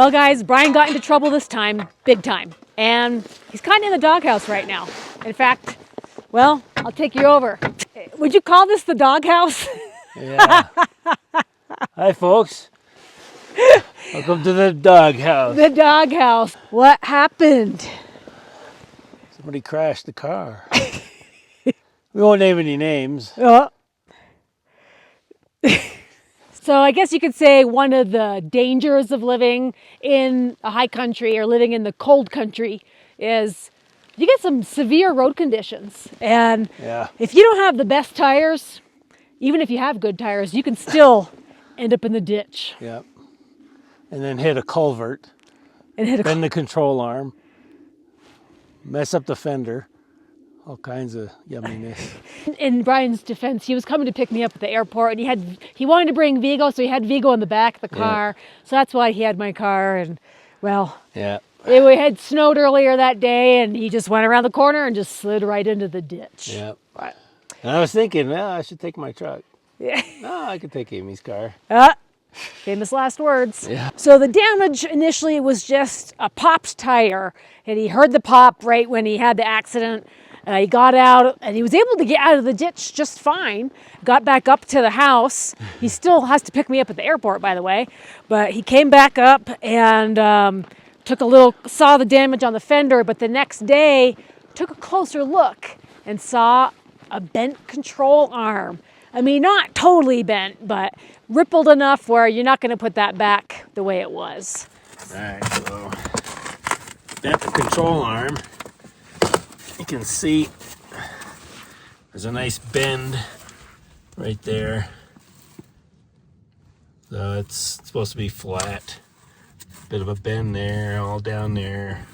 Well, guys, Brian got into trouble this time, big time. And he's kind of in the doghouse right now. In fact, well, I'll take you over. Would you call this the doghouse? Yeah. Hi, folks. Welcome to the doghouse. The doghouse. What happened? Somebody crashed the car. We won't name any names. So I guess you could say one of the dangers of living in a high country or living in the cold country is you get some severe road conditions. And Yeah. if you don't have the best tires, even if you have good tires, you can still end up in the ditch. Yep. And then hit a culvert, And hit a bend the control arm, mess up the fender, all kinds of yumminess. In Brian's defense, he was coming to pick me up at the airport, and he wanted to bring Vigo, so he had Vigo in the back of the car. Yeah. So that's why he had my car. And well, Yeah. it had snowed earlier that day, and he just went around the corner and just slid right into the ditch. Yep. And I was thinking, well, I should take my truck. Yeah. No, I could take Amy's car. Famous last words. Yeah. So the damage initially was just a popped tire, and he heard the pop right when he had the accident. He got out, and he was able to get out of the ditch just fine. Got back up to the house. He still has to pick me up at the airport, by the way. But he came back up and saw the damage on the fender. But the next day, took a closer look and saw a bent control arm. I mean, not totally bent, but rippled enough where you're not going to put that back the way it was. All right, so bent the control arm. You can see there's a nice bend right there. So it's supposed to be flat. Bit of a bend there, all down there.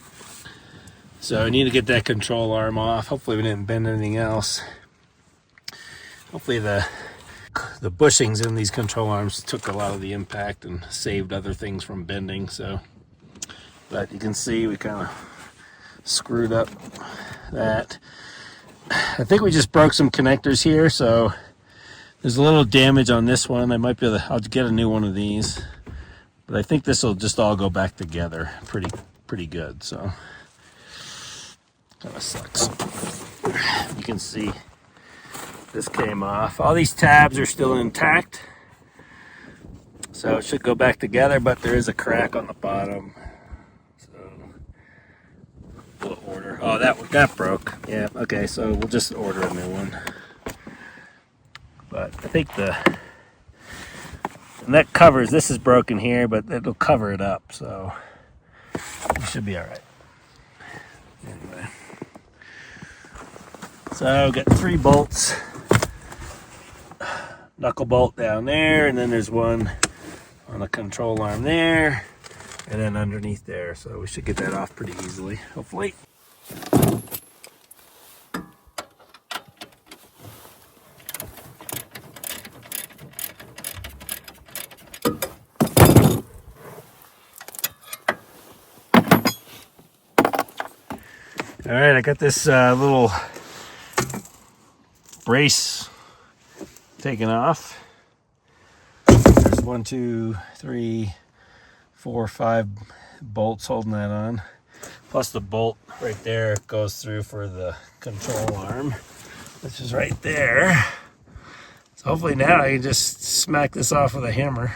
So I need to get that control arm off. Hopefully we didn't bend anything else. Hopefully the bushings in these control arms took a lot of the impact and saved other things from bending. So, but you can see we kind of screwed up that. I think we just broke some connectors here, so there's a little damage on this one. I might be able to, I'll get a new one of these, but I think this will just all go back together pretty good. So kind of sucks. You can see this came off. All these tabs are still intact, so it should go back together, but there is a crack on the bottom. We'll order. Oh, that broke. Yeah, okay, so we'll just order a new one. But I think and that covers, this is broken here, but it'll cover it up, so we should be all right. Anyway, so got 3 bolts. Knuckle bolt down there, and then there's one on the control arm there, and then underneath there, so we should get that off pretty easily, hopefully. All right, I got this little brace taken off. There's 1, 2, 3, 4, 5 bolts holding that on. Plus the bolt right there goes through for the control arm, which is right there. So hopefully now I can just smack this off with a hammer.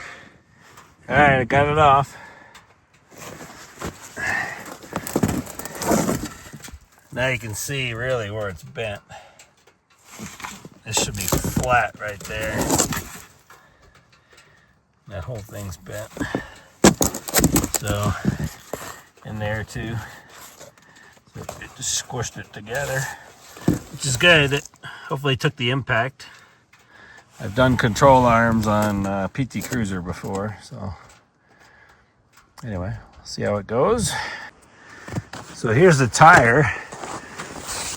All right, I got it off. Now you can see really where it's bent. This should be flat right there. That whole thing's bent. So, in there too. So it just squished it together, which is good. It hopefully took the impact. I've done control arms on PT Cruiser before, so anyway, we'll see how it goes. So here's the tire.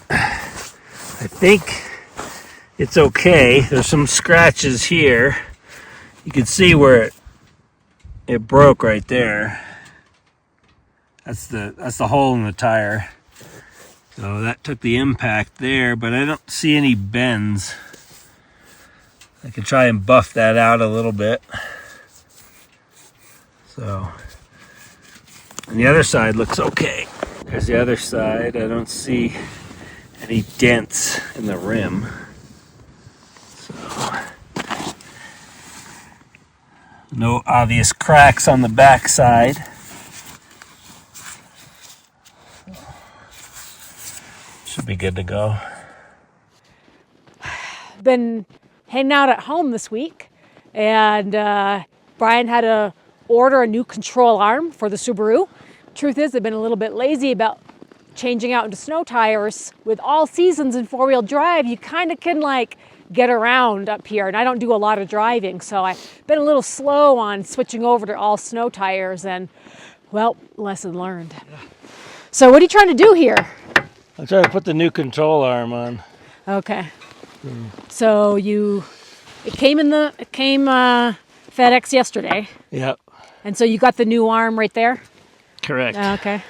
I think it's okay. There's some scratches here. You can see where it broke right there. That's the hole in the tire. So that took the impact there, but I don't see any bends. I can try and buff that out a little bit. So And the other side looks okay. There's the other side. I don't see any dents in the rim. So, no obvious cracks on the back side. Should be good to go. Been hanging out at home this week, and Bryan had to order a new control arm for the Subaru. Truth is, they've been a little bit lazy about changing out into snow tires. With all seasons in four-wheel drive, you kind of can like get around up here, and I don't do a lot of driving, so I've been a little slow on switching over to all snow tires, and well, lesson learned. So what are you trying to do here? I'm trying to put the new control arm on. Okay. So it came FedEx yesterday. Yep. And so you got the new arm right there? Correct. Okay.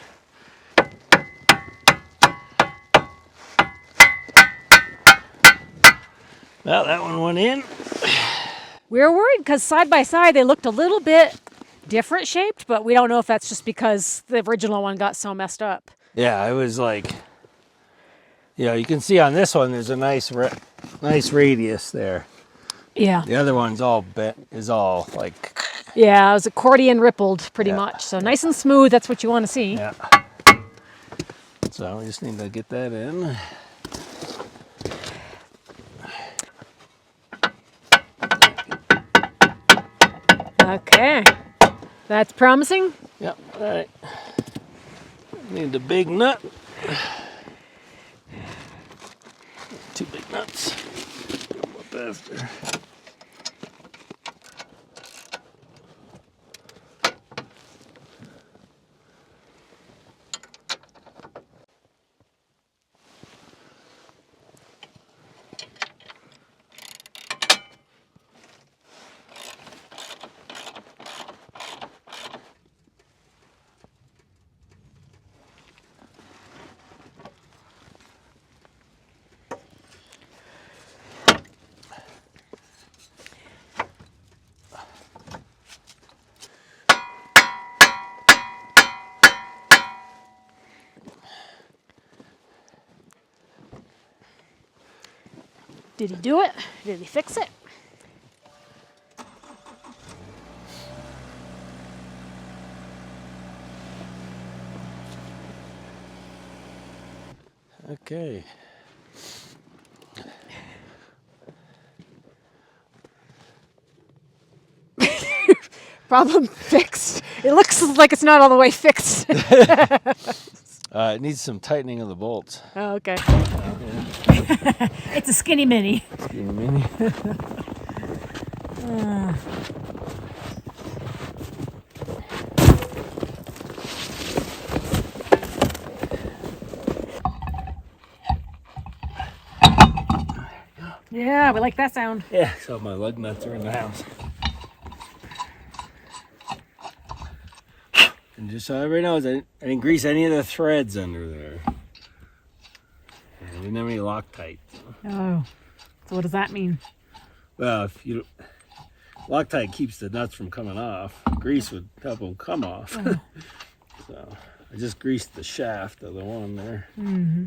Well, that one went in. We were worried because side by side they looked a little bit different shaped, but we don't know if that's just because the original one got so messed up. Yeah, it was like, you can see on this one there's a nice radius there. Yeah. The other one's all bent, is all like. Yeah, it was accordion rippled pretty much. So nice and smooth, that's what you want to see. Yeah. So we just need to get that in. Okay. That's promising. Yep, all right. Need the big nut. Two big nuts. Up after. Did he do it? Did he fix it? Okay. Problem fixed. It looks like it's not all the way fixed. It needs some tightening of the bolts. Oh, okay. It's a skinny mini. Skinny mini. Yeah, we like that sound. Yeah, so my lug nuts are in the house. And just so everybody knows, I didn't grease any of the threads under there. I didn't have any Loctite. Oh, so what does that mean? Well, if you Loctite keeps the nuts from coming off. Grease would help them come off. Oh. So I just greased the shaft of the one there. Mm-hmm.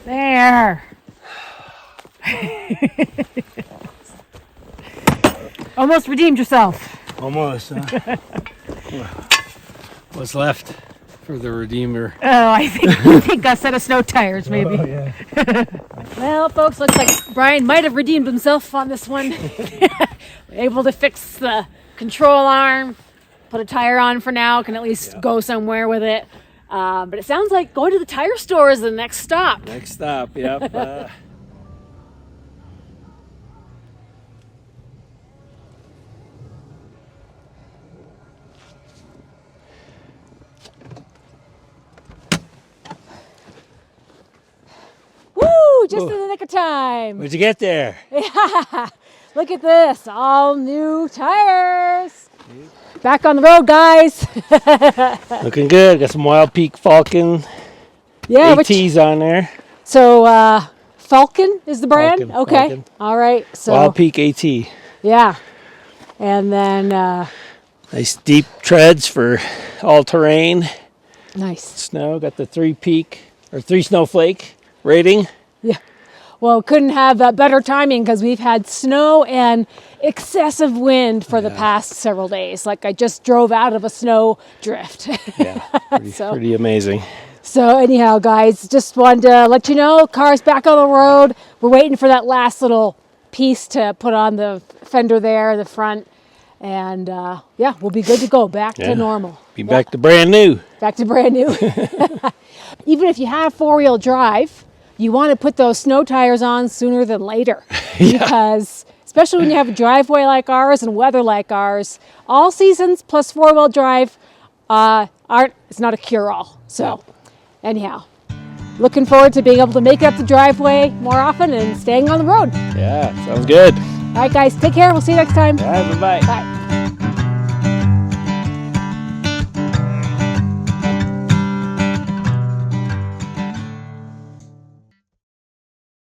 There. Almost redeemed yourself. Almost. Huh? What's left for the Redeemer? Oh, I think a set of snow tires, maybe. Oh, yeah. Well, folks, looks like Bryan might have redeemed himself on this one. Able to fix the control arm, put a tire on for now, can at least go somewhere with it. But it sounds like going to the tire store is the next stop. Next stop, yep. Woo! Just in the nick of time. Where'd you get there? Yeah. Look at this. All new tires. Back on the road, guys. Looking good. Got some Wild Peak Falcon Yeah, ATs on there. so Falcon is the brand? Falcon, Okay. Falcon. All right. So Wild Peak AT. yeah. And then Nice deep treads for all terrain. nice. Snow, got the 3 snowflake rating. Yeah. Well, couldn't have better timing because we've had snow and excessive wind for the past several days. Like I just drove out of a snow drift. Yeah, pretty amazing. So anyhow, guys, just wanted to let you know, car's back on the road. We're waiting for that last little piece to put on the fender there, the front. And yeah, we'll be good to go, back to normal. Be back to brand new. Back to brand new. Even if you have 4-wheel drive, you want to put those snow tires on sooner than later. Because especially when you have a driveway like ours and weather like ours, all seasons plus 4-wheel drive it's not a cure-all. So anyhow, looking forward to being able to make it up the driveway more often and staying on the road. Yeah, sounds good. All right, guys, take care. We'll see you next time. All right, bye-bye. Bye.